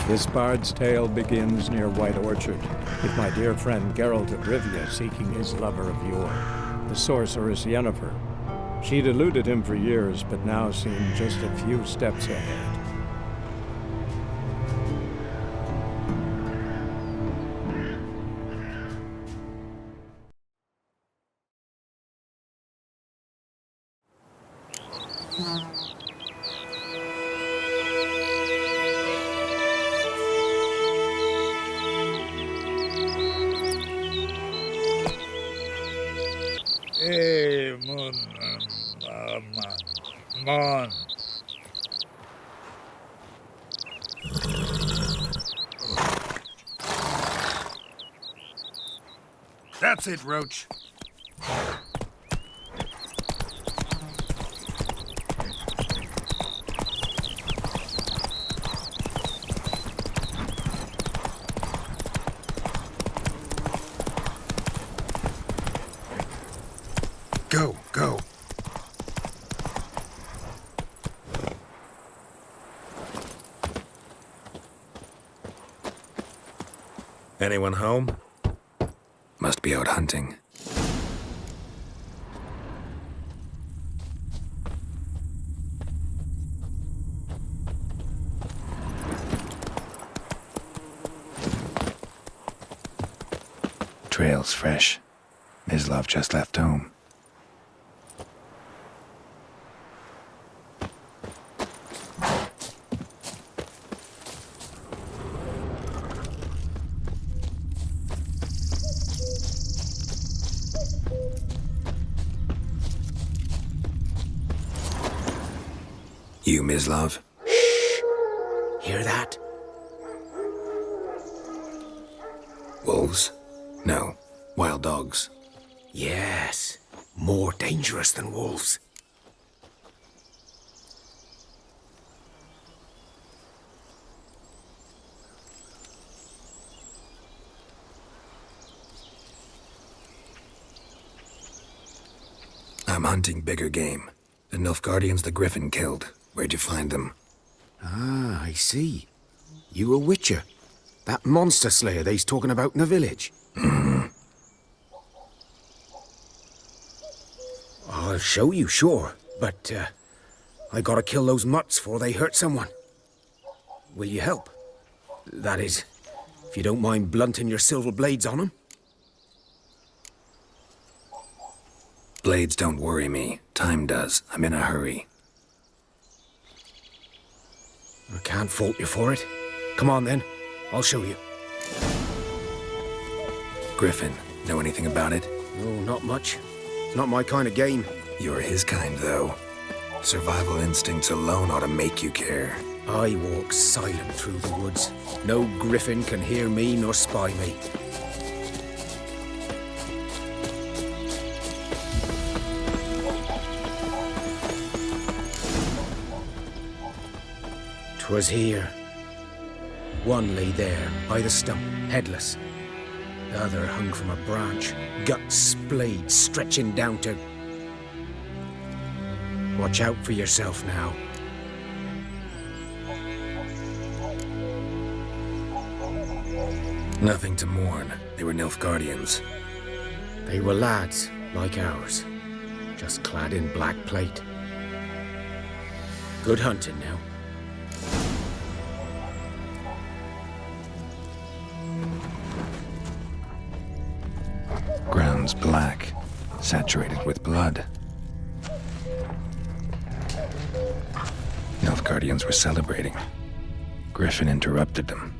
This bard's tale begins near White Orchard, with my dear friend Geralt of Rivia seeking his lover of yore, the sorceress Yennefer. She'd eluded him for years, but now seemed just a few steps ahead. Hey, Mon. That's it, Roach. Go. Anyone home? Must be out hunting. Trail's fresh. Mislav just left home. You, Mislav? Shh! Hear that? Wolves? No. Wild dogs. Yes. More dangerous than wolves. I'm hunting bigger game. The Nilfgaardians the Griffin killed. Where'd you find them? Ah, I see. You a witcher. That monster slayer they's talking about in the village. Mm-hmm. I'll show you, sure. But, I gotta kill those mutts before they hurt someone. Will you help? That is, if you don't mind blunting your silver blades on them. Blades don't worry me. Time does. I'm in a hurry. I can't fault you for it. Come on, then. I'll show you. Griffin, know anything about it? No, not much. It's not my kind of game. You're his kind, though. Survival instincts alone ought to make you care. I walk silent through the woods. No griffin can hear me nor spy me. 'Twas here. One lay there, by the stump, headless. The other hung from a branch, guts splayed, stretching down to... Watch out for yourself now. Nothing to mourn. They were Nilfgaardians. They were lads, like ours, just clad in black plate. Good hunting now. Ground's black, saturated with blood. Nilfgaardians were celebrating. Griffin interrupted them.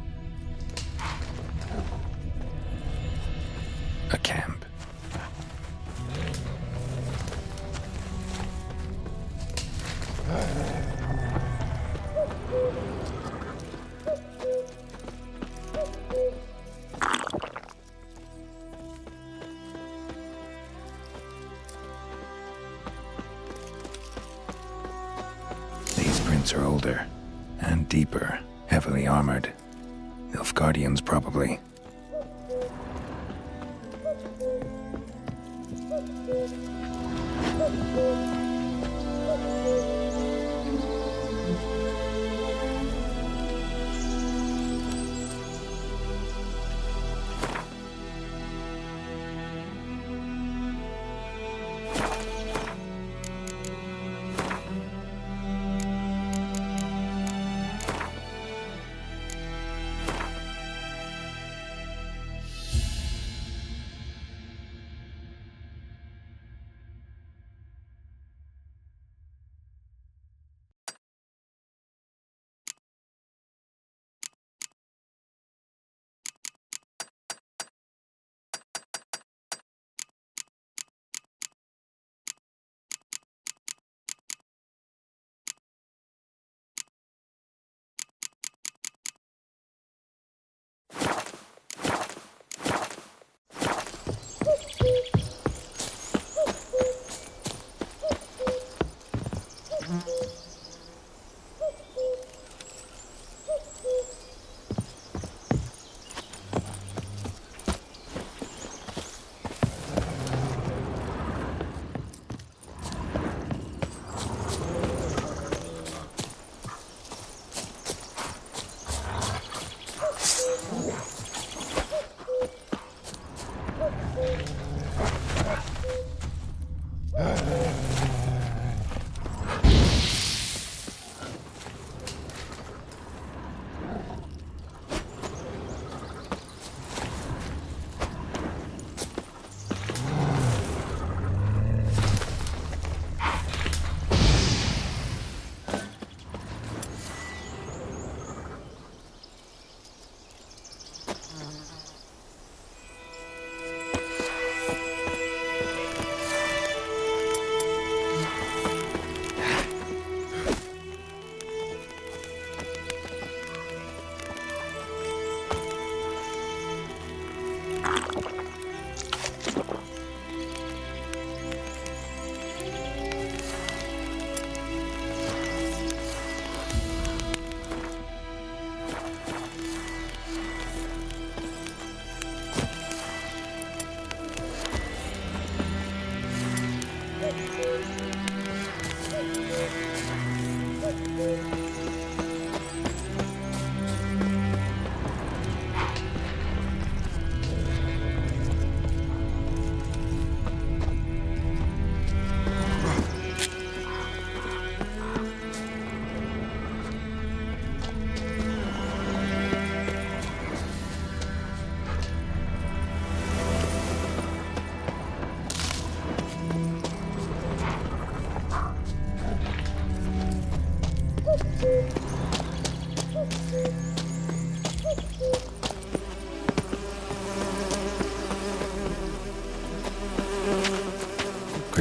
A camp. These prints are older and deeper, heavily armored. Nilfgaardians, probably.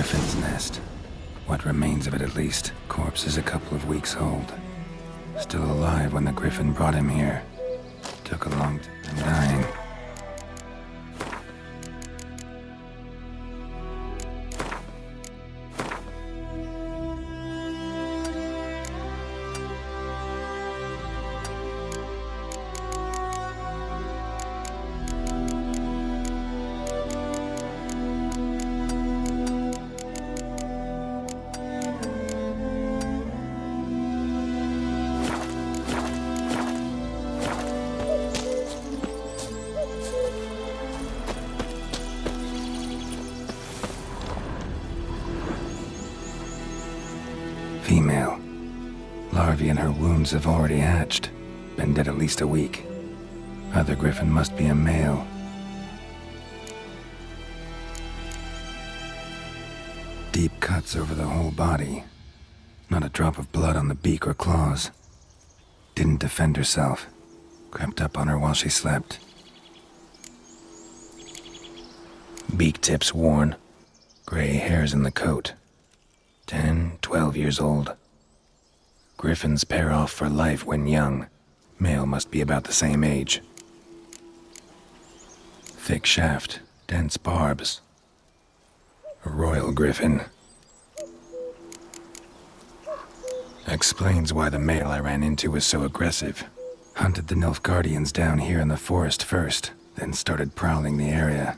Griffin's nest. What remains of it, at least. Corpse is a couple of weeks old. Still alive when the Griffin brought him here. Took a long time dying. Female. Larvae in her wounds have already hatched. Been dead at least a week. Other Griffin must be a male. Deep cuts over the whole body. Not a drop of blood on the beak or claws. Didn't defend herself. Crept up on her while she slept. Beak tips worn. Gray hairs in the coat. 10, 12 years old. Griffins pair off for life when young. Male must be about the same age. Thick shaft, dense barbs. A royal griffin. Explains why the male I ran into was so aggressive. Hunted the Nilfgaardians down here in the forest first, then started prowling the area.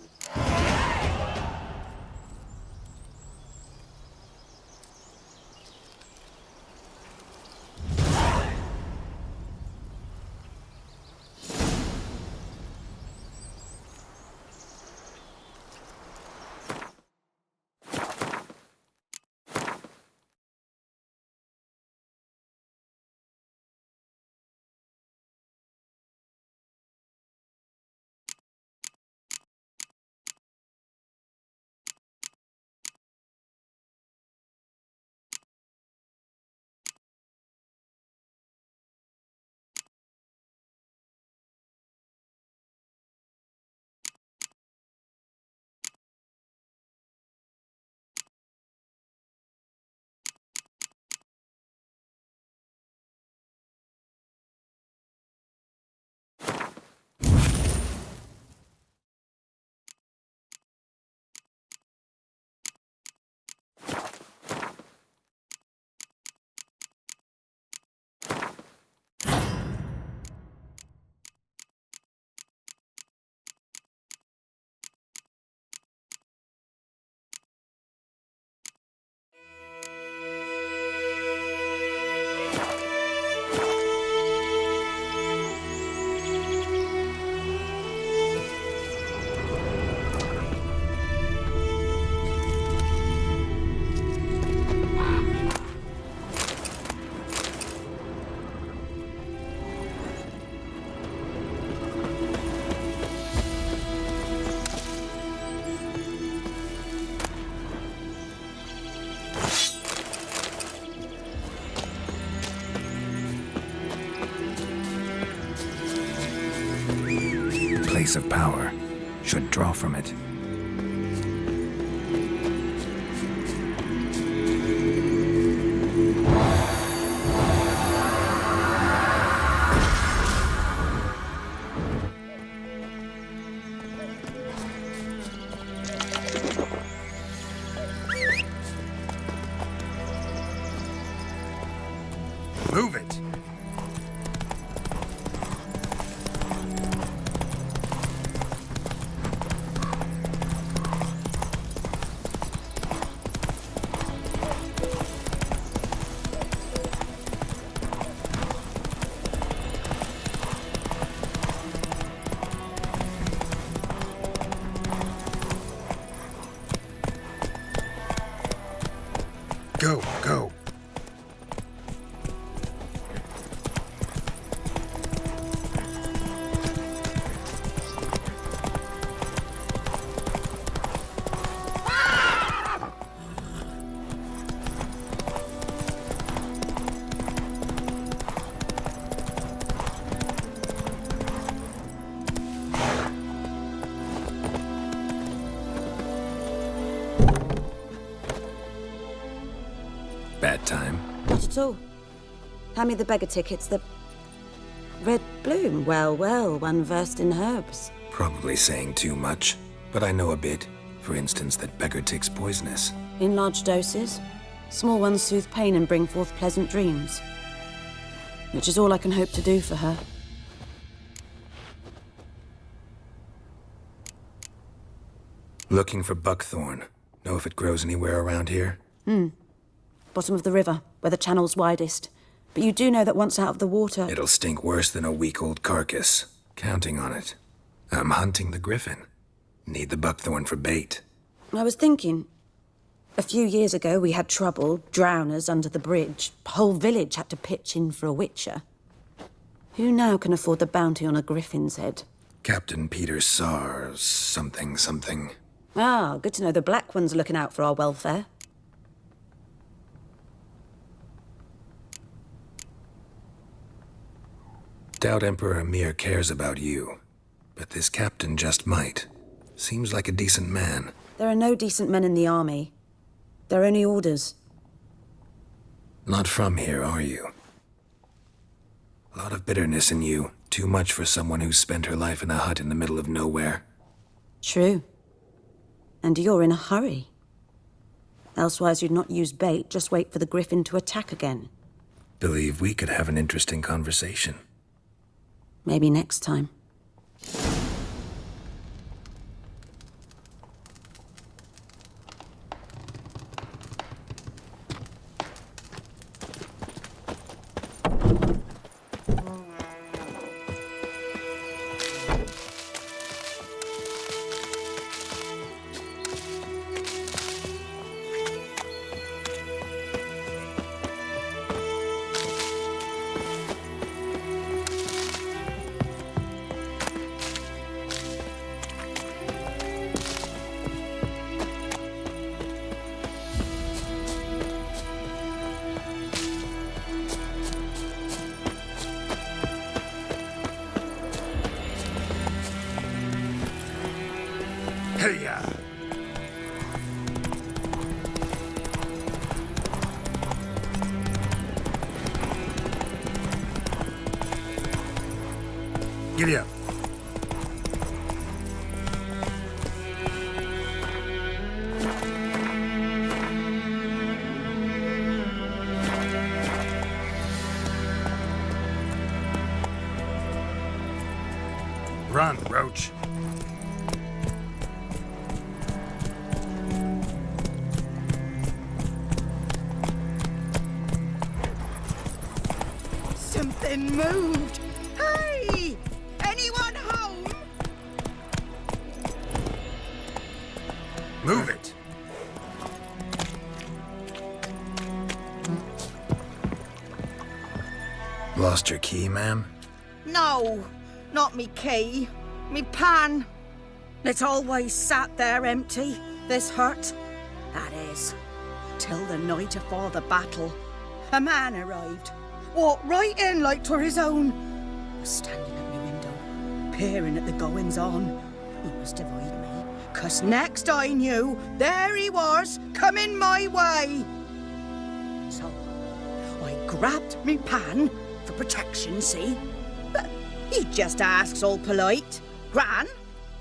Place of power. Should draw from it. Move it. time. Not at all. Hand me the beggar tickets, the... Red bloom. Well, well, one versed in herbs. Probably saying too much, but I know a bit. For instance, that beggar tick's poisonous. In large doses. Small ones soothe pain and bring forth pleasant dreams. Which is all I can hope to do for her. Looking for buckthorn. Know if it grows anywhere around here? Bottom of the river, where the channel's widest. But you do know that once out of the water... It'll stink worse than a week-old carcass. Counting on it. I'm hunting the griffin. Need the buckthorn for bait. I was thinking... A few years ago, we had trouble, drowners under the bridge. Whole village had to pitch in for a witcher. Who now can afford the bounty on a griffin's head? Captain Peter Sars, something. Ah, good to know the Black One's looking out for our welfare. Doubt Emperor Emir cares about you. But this captain just might. Seems like a decent man. There are no decent men in the army. They're only orders. Not from here, are you? A lot of bitterness in you. Too much for someone who's spent her life in a hut in the middle of nowhere. True. And you're in a hurry. Elsewise you'd not use bait, just wait for the griffin to attack again. Believe we could have an interesting conversation. Maybe next time. Hey-ya! Giddy up. Run, Roach. Something moved. Hey! Anyone home? Move it. Lost your key, ma'am? No, not me key. Me pan. It's always sat there empty, this hut. That is, till the night afore the battle. A man arrived. Walked right in like 'twere his own. Was standing at my window, peering at the goings-on. He must avoid me, 'cause next I knew, there he was, coming my way. So, I grabbed me pan, for protection, see? But he just asks all polite, Gran,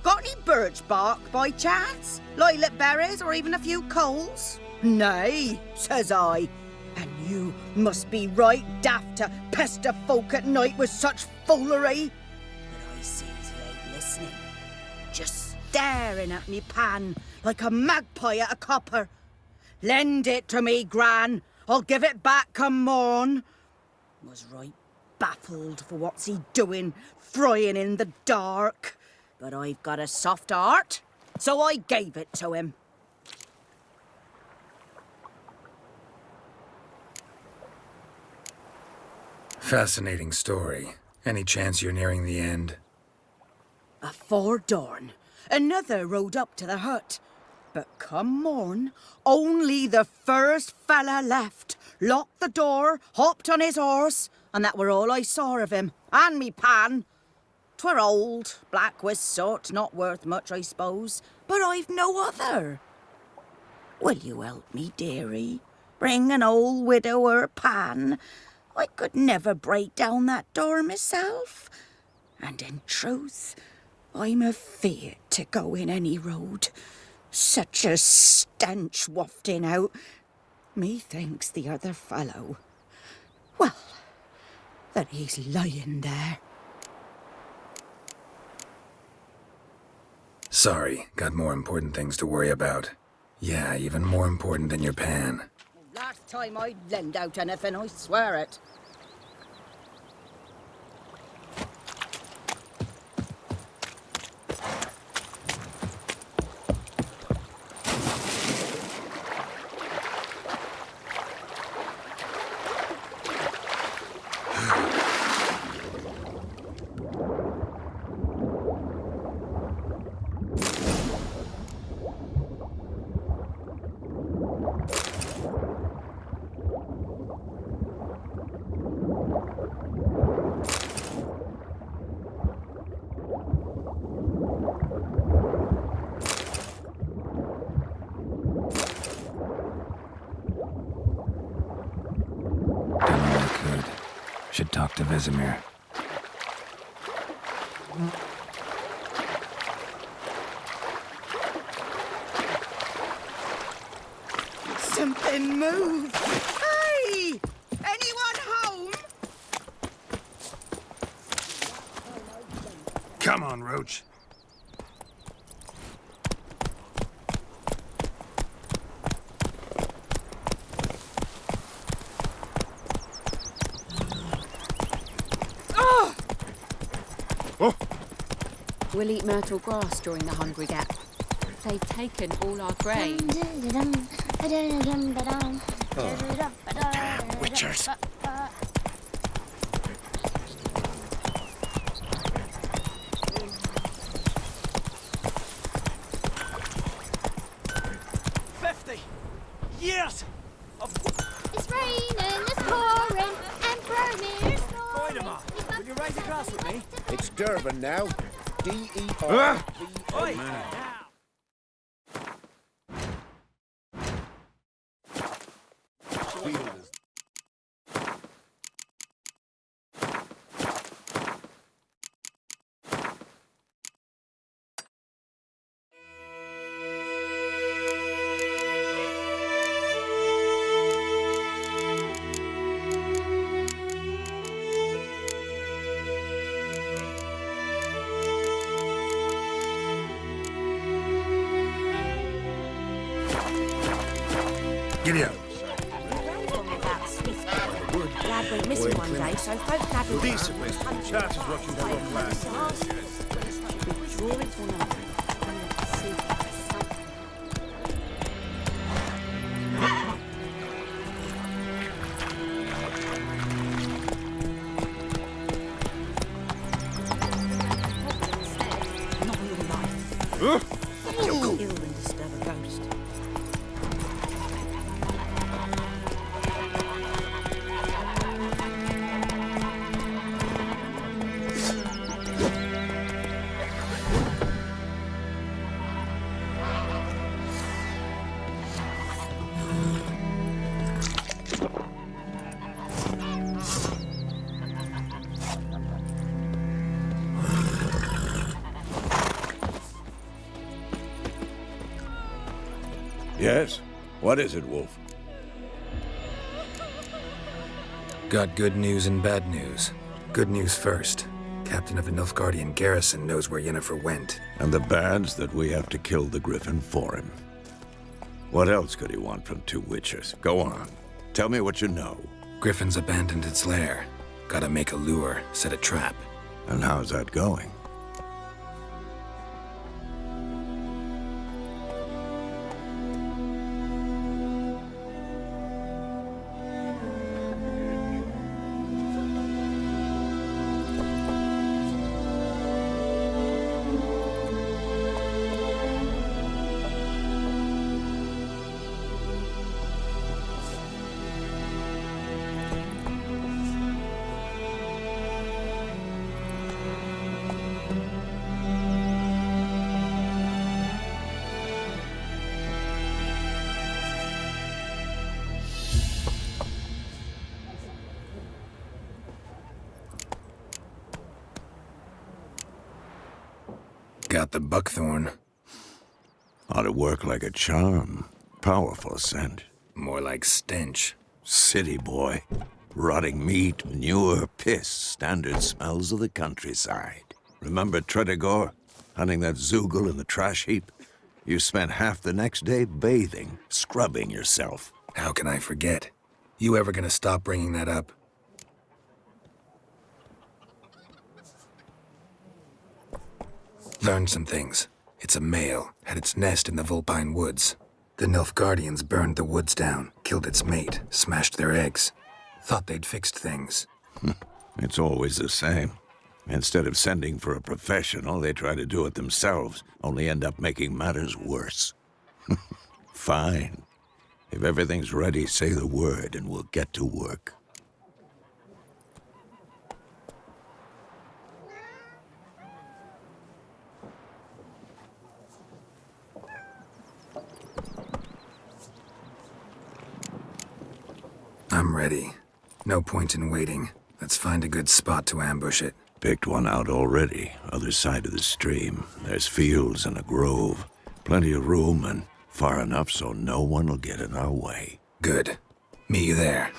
got any birch bark by chance? Lilac berries or even a few coals? Nay, says I. And you must be right daft to pester folk at night with such foolery. But I sees he ain't listening. Just staring at me pan like a magpie at a copper. Lend it to me, Gran. I'll give it back come morn. Was right baffled for what's he doing, frying in the dark. But I've got a soft heart, so I gave it to him. Fascinating story. Any chance you're nearing the end? Afore dawn, another rode up to the hut. But come morn, only the first fella left, locked the door, hopped on his horse, and that were all I saw of him, and me pan. 'Twere old, black with soot, not worth much, I suppose, but I've no other. Will you help me, dearie? Bring an old widower pan. I could never break down that door myself. And in truth, I'm afeard to go in any road. Such a stench wafting out. Methinks the other fellow, well, that he's lying there. Sorry, got more important things to worry about. Yeah, even more important than your pan. Last time I lend out anything, I swear it. Should talk to Vesemir. Something moved. Hey! Anyone home? Come on, Roach. We'll eat myrtle grass during the hungry gap. They've taken all our grain. Damn witchers. Years! It's raining, it's pouring, and Vermeer's snoring. Will you raise a glass with me? It's Durban now. D-E-R-B-A. Giddy up. Lad went missing one day, so folk gathered Decently. That is what you want, lad. Drawing to another. Not in life. Ill and disturb a ghost. Yes? What is it, Wolf? Got good news and bad news. Good news first. Captain of the Nilfgaardian garrison knows where Yennefer went. And the bad's that we have to kill the Griffin for him. What else could he want from two witchers? Go on. Tell me what you know. Griffin's abandoned its lair. Gotta make a lure, set a trap. And how's that going? got the buckthorn. Ought to work like a charm. Powerful scent. More like stench. City boy. Rotting meat, manure, piss. Standard smells of the countryside. Remember Tredigor? Hunting that zoogle in the trash heap? You spent half the next day bathing, scrubbing yourself. How can I forget? You ever gonna stop bringing that up? Learned some things. It's a male, had its nest in the Vulpine Woods. The Nilfgaardians burned the woods down, killed its mate, smashed their eggs. Thought they'd fixed things. It's always the same. Instead of sending for a professional, they try to do it themselves, only end up making matters worse. Fine. If everything's ready, say the word and we'll get to work. I'm ready. No point in waiting. Let's find a good spot to ambush it. Picked one out already, other side of the stream. There's fields and a grove. Plenty of room and far enough so no one will get in our way. Good. Meet you there.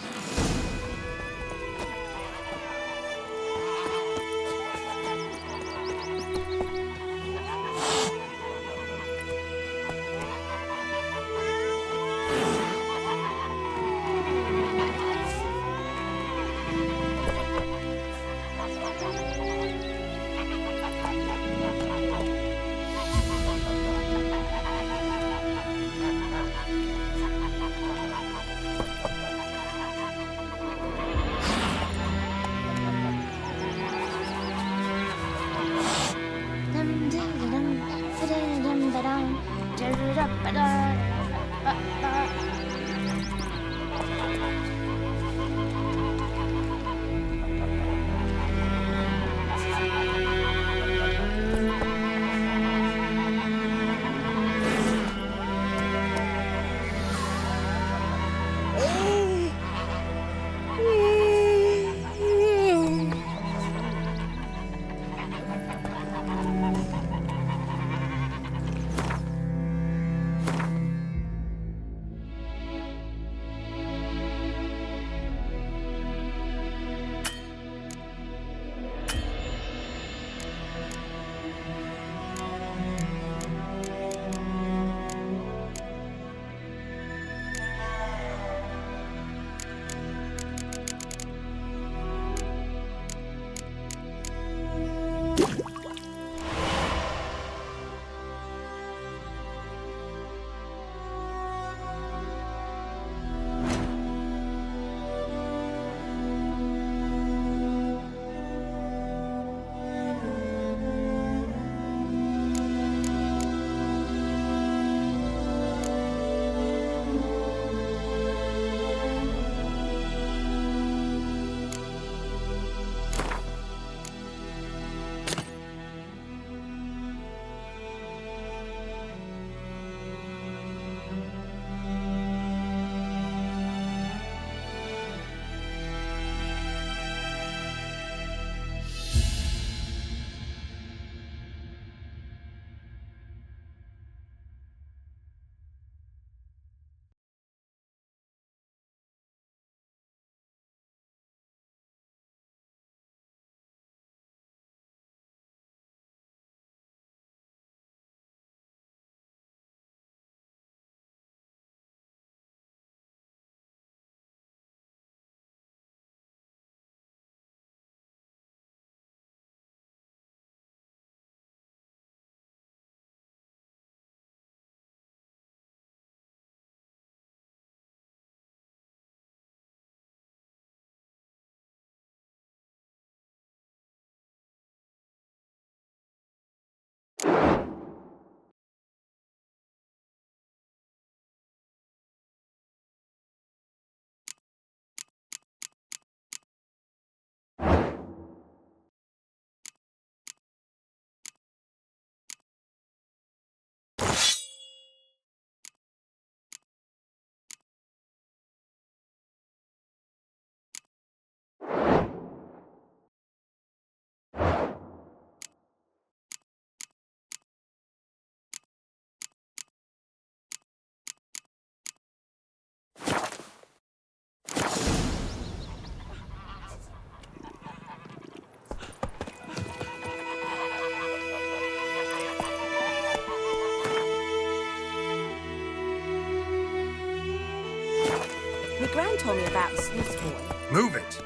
John told me about the Smith's boy. Move it.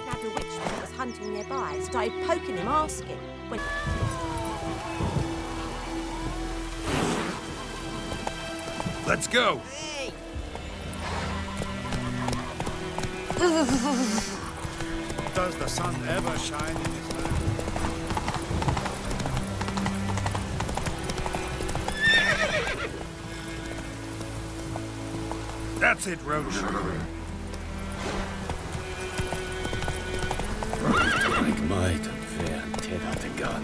Had a witchman that was hunting nearby. Started poking him, asking. When... Let's go. Does the sun ever shine in this land? That's it, Roach. Like might and fair and tear out the gun.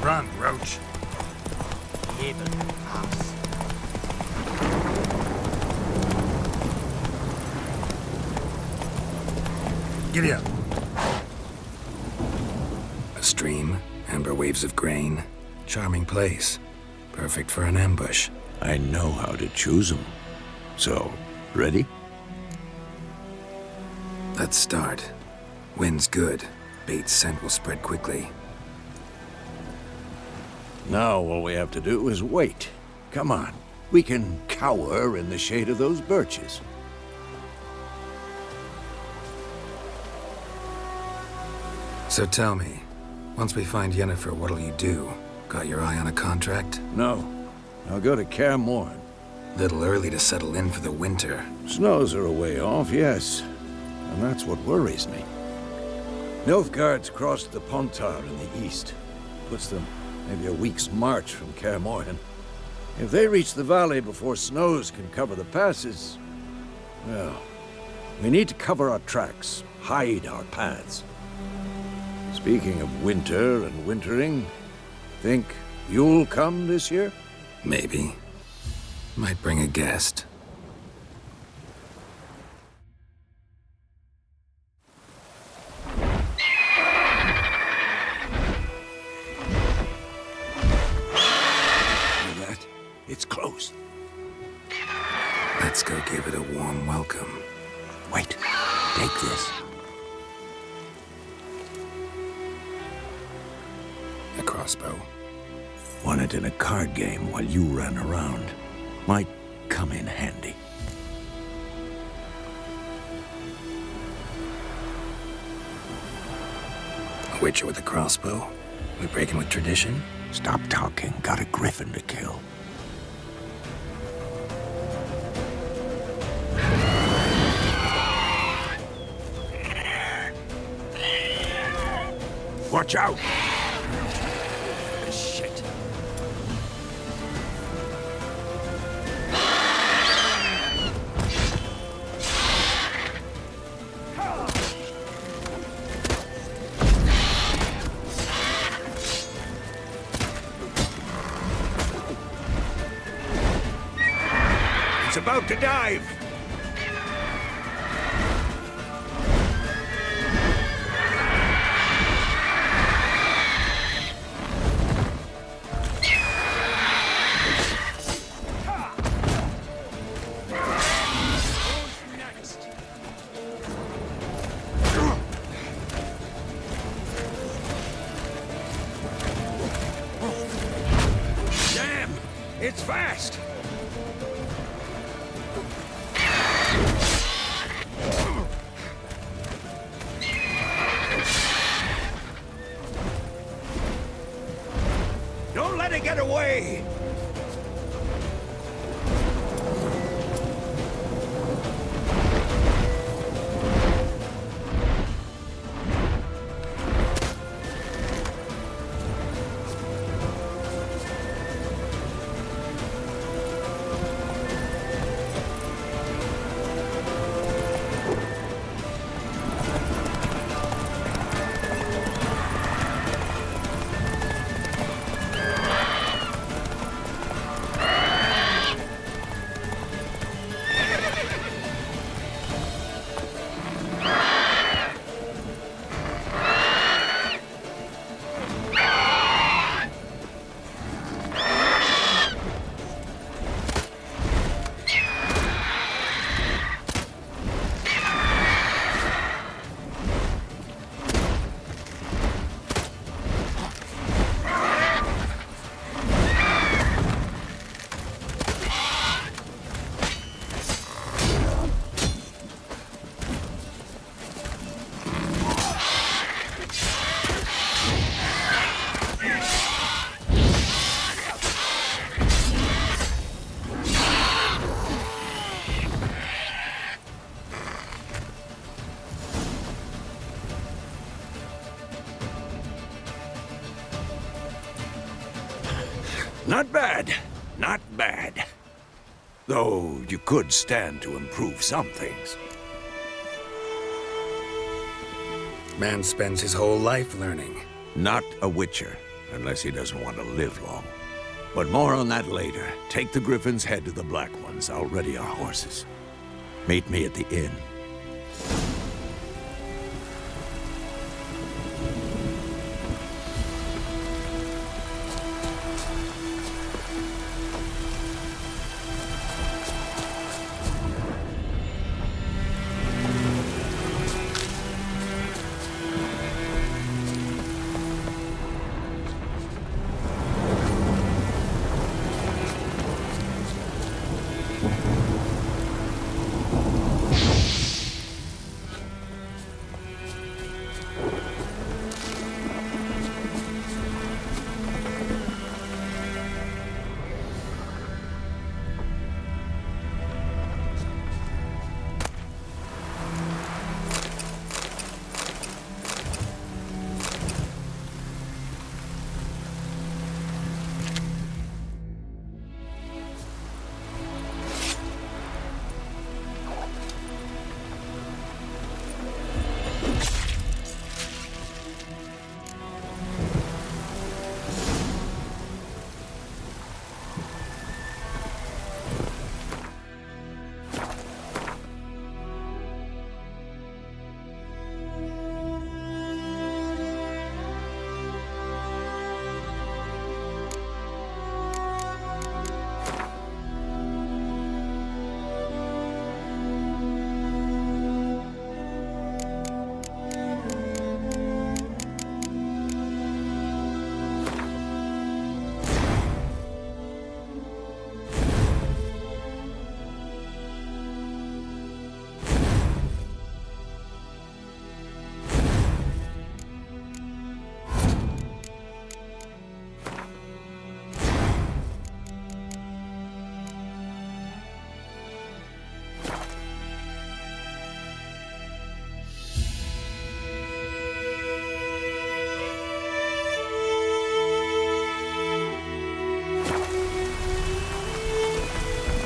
Run, Roach. Giddy up. A stream, amber waves of grain. Charming place. Perfect for an ambush. I know how to choose them. So, ready? Let's start. Wind's good. Bait's scent will spread quickly. Now all we have to do is wait. Come on. We can cower in the shade of those birches. So tell me, once we find Yennefer, what'll you do? Got your eye on a contract? No. I'll go to Kaer Morhen. Little early to settle in for the winter. Snows are a way off, yes. And that's what worries me. Nilfgaard's crossed the Pontar in the east. Puts them maybe a week's march from Kaer Morhen. If they reach the valley before snows can cover the passes, well, we need to cover our tracks, hide our paths. Speaking of winter and wintering, think you'll come this year? Maybe. Might bring a guest. That? It's close. Let's go give it a warm welcome. Wait, take this. A crossbow. Won it in a card game while you ran around. Might come in handy. A witcher with a crossbow? We breaking with tradition? Stop talking. Got a griffin to kill. Watch out! Shit. It's about to dive! Damn! It's fast! Not bad. Not bad. Though you could stand to improve some things. Man spends his whole life learning. Not a witcher, unless he doesn't want to live long. But more on that later. Take the Griffin's head to the Black Ones. I'll ready our horses. Meet me at the inn.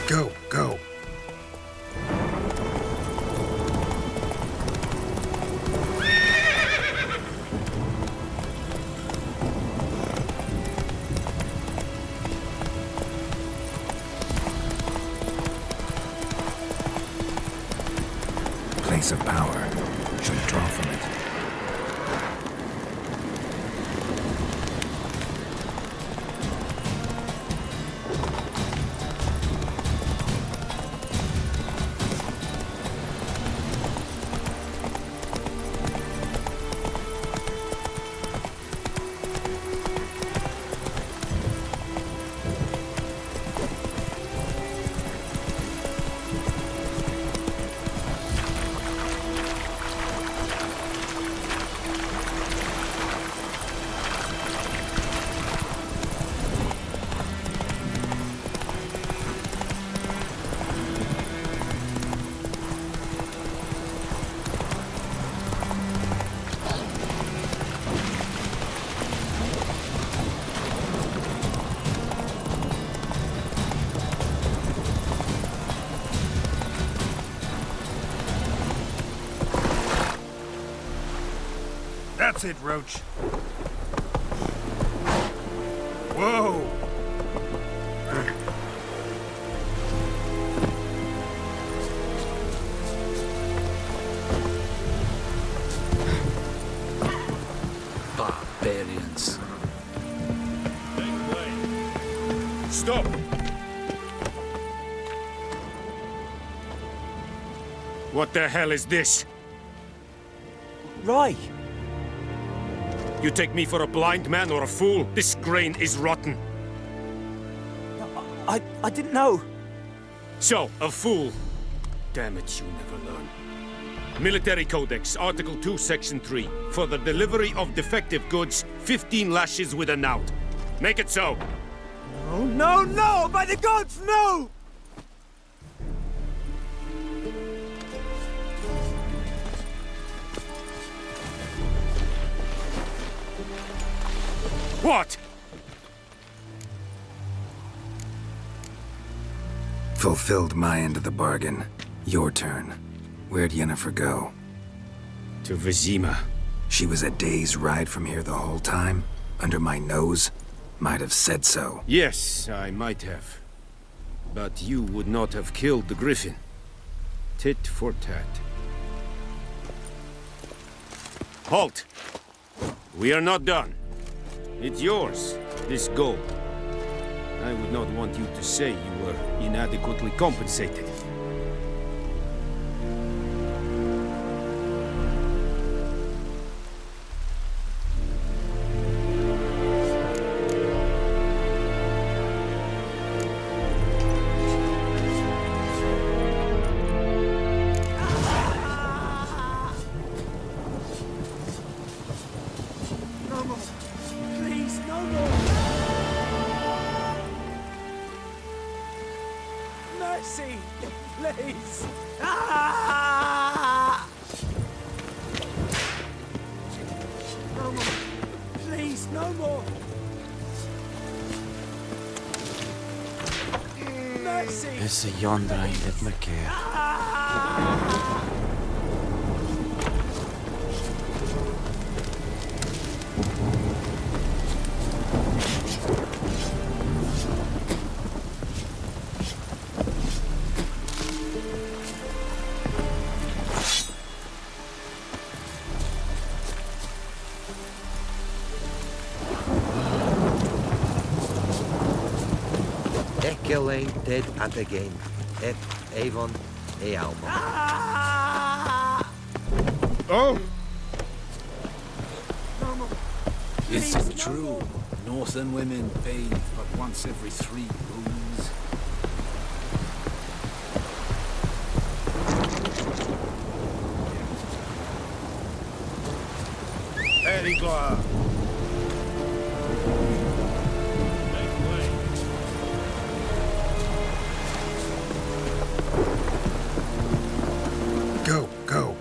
Go, go. Place of power. Should draw from it. That's it, Roach. Whoa! Barbarians. Stop! What the hell is this? Rye! You take me for a blind man or a fool? This grain is rotten. I didn't know. So, a fool. Damn it, you never learn. Military Codex, Article 2, Section 3. For the delivery of defective goods, 15 lashes with a knout. Make it so. Oh, no, no! By the gods, no! What? Fulfilled my end of the bargain. Your turn. Where'd Yennefer go? To Vizima. She was a day's ride from here the whole time? Under my nose? Might have said so. Yes, I might have. But you would not have killed the griffin. Tit for tat. Halt! We are not done. It's yours, this gold. I would not want you to say you were inadequately compensated. Mercy! Please! Ah! No more! Please, no more! Mercy! Is yonder ein dit me keer. Killing dead and again. Et Avon e Alma. Oh! Is it true? Northern women bathe but once every 3 moons. Very good. Go, go.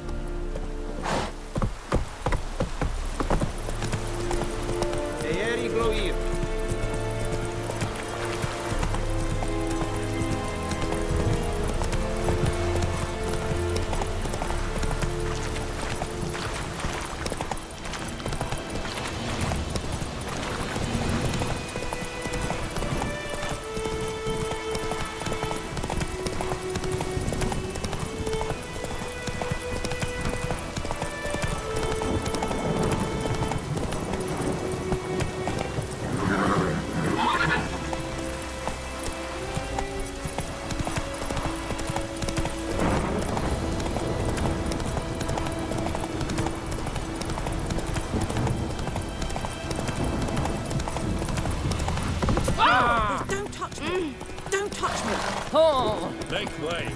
Don't touch me! Don't touch me! Oh! Make way.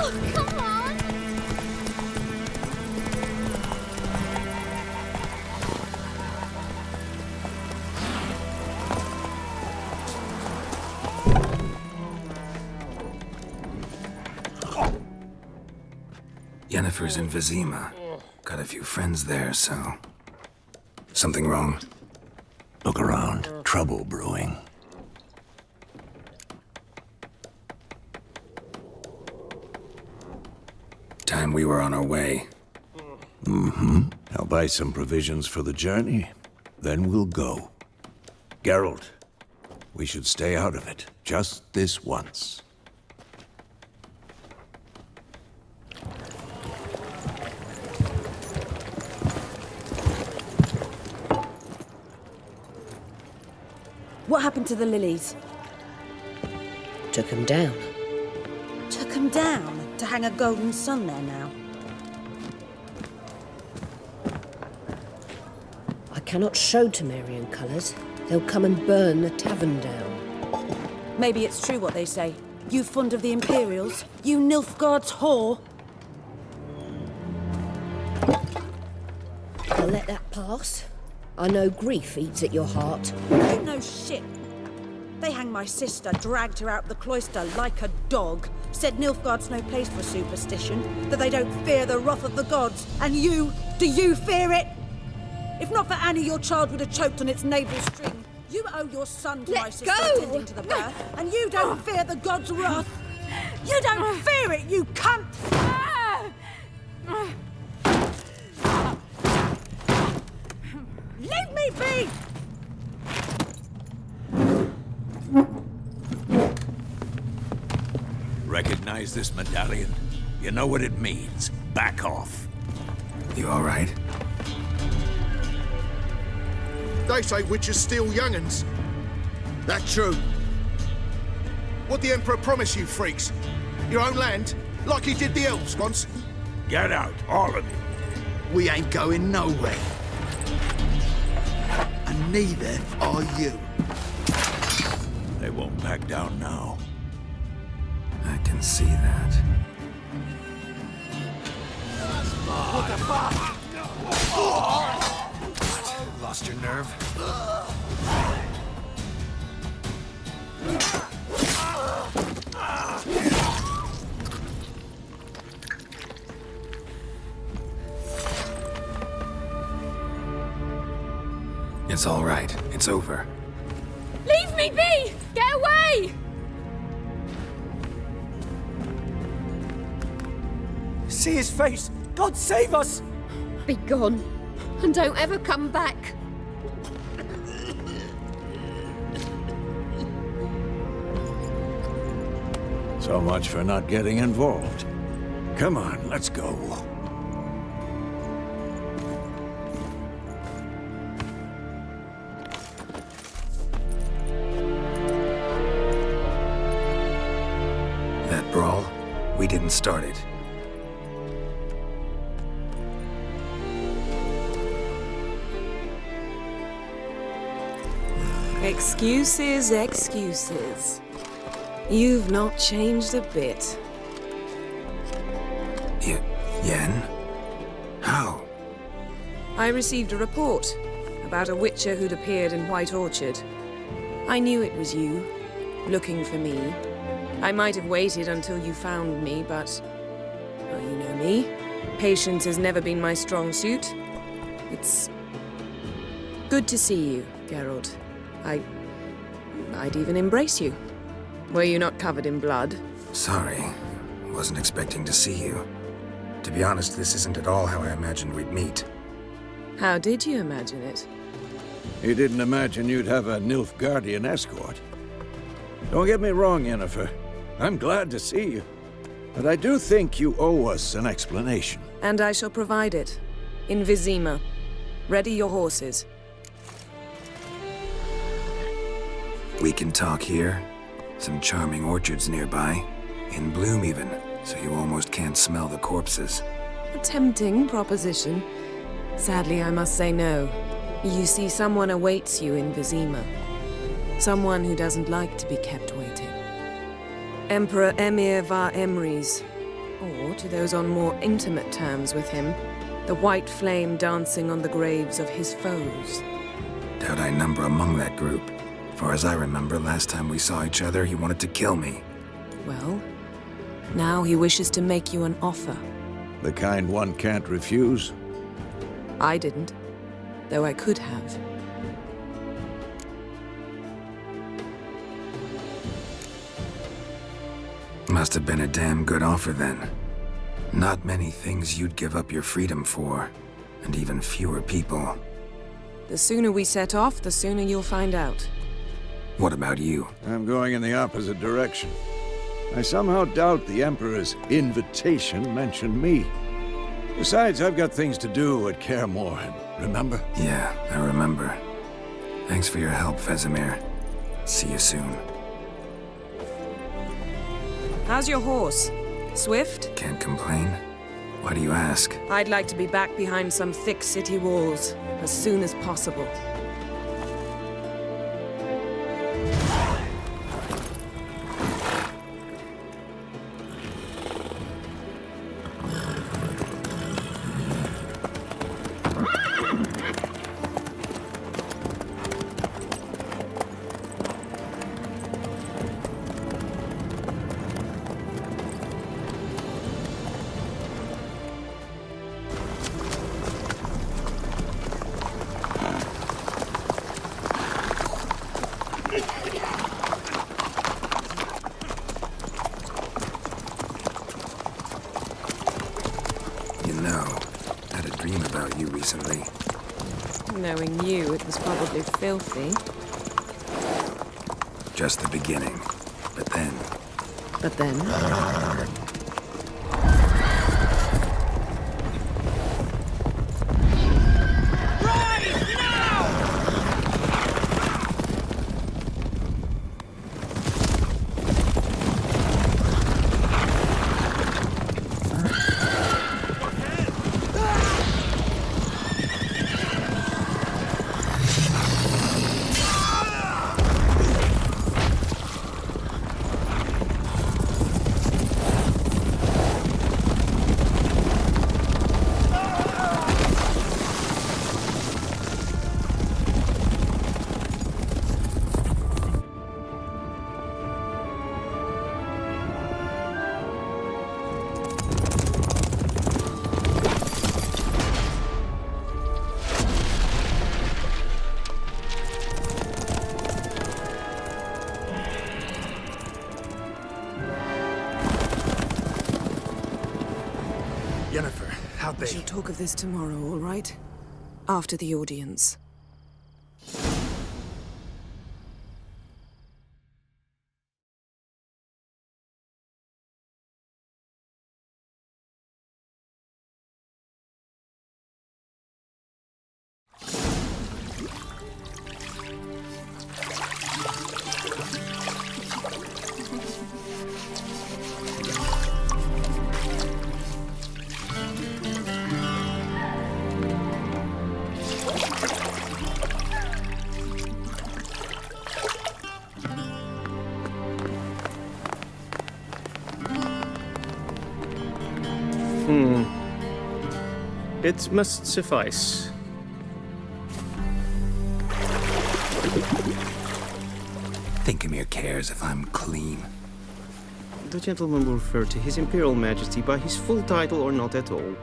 Oh, come on! Yennefer's in Vizima. Got a few friends there, so... Something wrong? Look around. Trouble brewing. Time we were on our way. Mm-hmm. I'll buy some provisions for the journey. Then we'll go. Geralt, we should stay out of it. Just this once. What happened to the lilies? Took him down. Took them down to hang a golden sun there now. I cannot show Temerian colours. They'll come and burn the tavern down. Maybe it's true what they say. You fond of the Imperials? You Nilfgaard's whore? I'll let that pass. I know grief eats at your heart. You know shit. They hanged my sister, dragged her out the cloister like a dog. said Nilfgaard's no place for superstition, that they don't fear the wrath of the gods. And you, do you fear it? If not for Annie, your child would have choked on its navel string. You owe your son to my sister attending to the birth, and you don't fear the gods' wrath. You don't fear it, you cunt! Leave me be! Recognize this medallion? You know what it means. Back off. You all right? They say witches steal young'uns. That true? What'd the Emperor promise you, freaks? Your own land? Like he did the elves once? Get out, all of you. We ain't going nowhere. And neither are you. They won't back down now. I can see that. What the fuck? Lost your nerve? It's all right. It's over. Leave me be! Get away! See his face! God save us! Be gone, and don't ever come back. So much for not getting involved. Come on, let's go. That brawl, we didn't start it. Excuses, excuses. You've not changed a bit. Yen? How? I received a report about a witcher who'd appeared in White Orchard. I knew it was you, looking for me. I might have waited until you found me, but... well, you know me. Patience has never been my strong suit. It's... good to see you, Geralt. I'd even embrace you. Were you not covered in blood? Sorry. Wasn't expecting to see you. To be honest, this isn't at all how I imagined we'd meet. How did you imagine it? You didn't imagine you'd have a Nilfgaardian escort. Don't get me wrong, Yennefer. I'm glad to see you. But I do think you owe us an explanation. And I shall provide it. In Vizima. Ready your horses. We can talk here. Some charming orchards nearby. In bloom even, so you almost can't smell the corpses. A tempting proposition. Sadly, I must say no. You see, someone awaits you in Vizima. Someone who doesn't like to be kept waiting. Emperor Emir var Emrys. Or, to those on more intimate terms with him, the white flame dancing on the graves of his foes. Doubt I number among that group. Far as I remember, last time we saw each other, he wanted to kill me. Well, now he wishes to make you an offer. The kind one can't refuse? I didn't, though I could have. Must have been a damn good offer then. Not many things you'd give up your freedom for, and even fewer people. The sooner we set off, the sooner you'll find out. What about you? I'm going in the opposite direction. I somehow doubt the Emperor's invitation mentioned me. Besides, I've got things to do at Kaer Morhen, remember? Yeah, I remember. Thanks for your help, Vesemir. See you soon. How's your horse? Swift? Can't complain. Why do you ask? I'd like to be back behind some thick city walls as soon as possible. know. Had a dream about you recently. Knowing you, it was probably filthy. Just the beginning. But then... But then? Yennefer, how'd they... We shall talk of this tomorrow, all right? After the audience. It must suffice. Thinkamere cares if I'm clean. The gentleman will refer to His Imperial Majesty by his full title or not at all.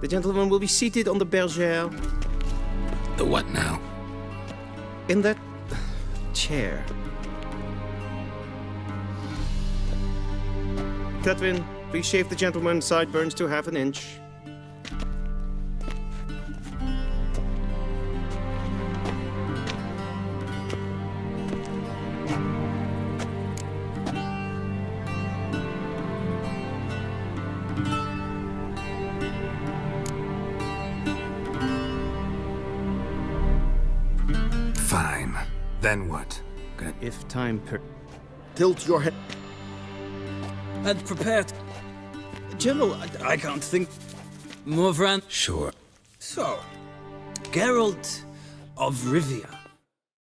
The gentleman will be seated on the bergère. The what now? In that chair. Catwin, please shave the gentleman's sideburns to half an inch. Fine. Then what? If time Tilt your head. And prepared. General, I can't think. Morvran. Sure. So, Geralt of Rivia.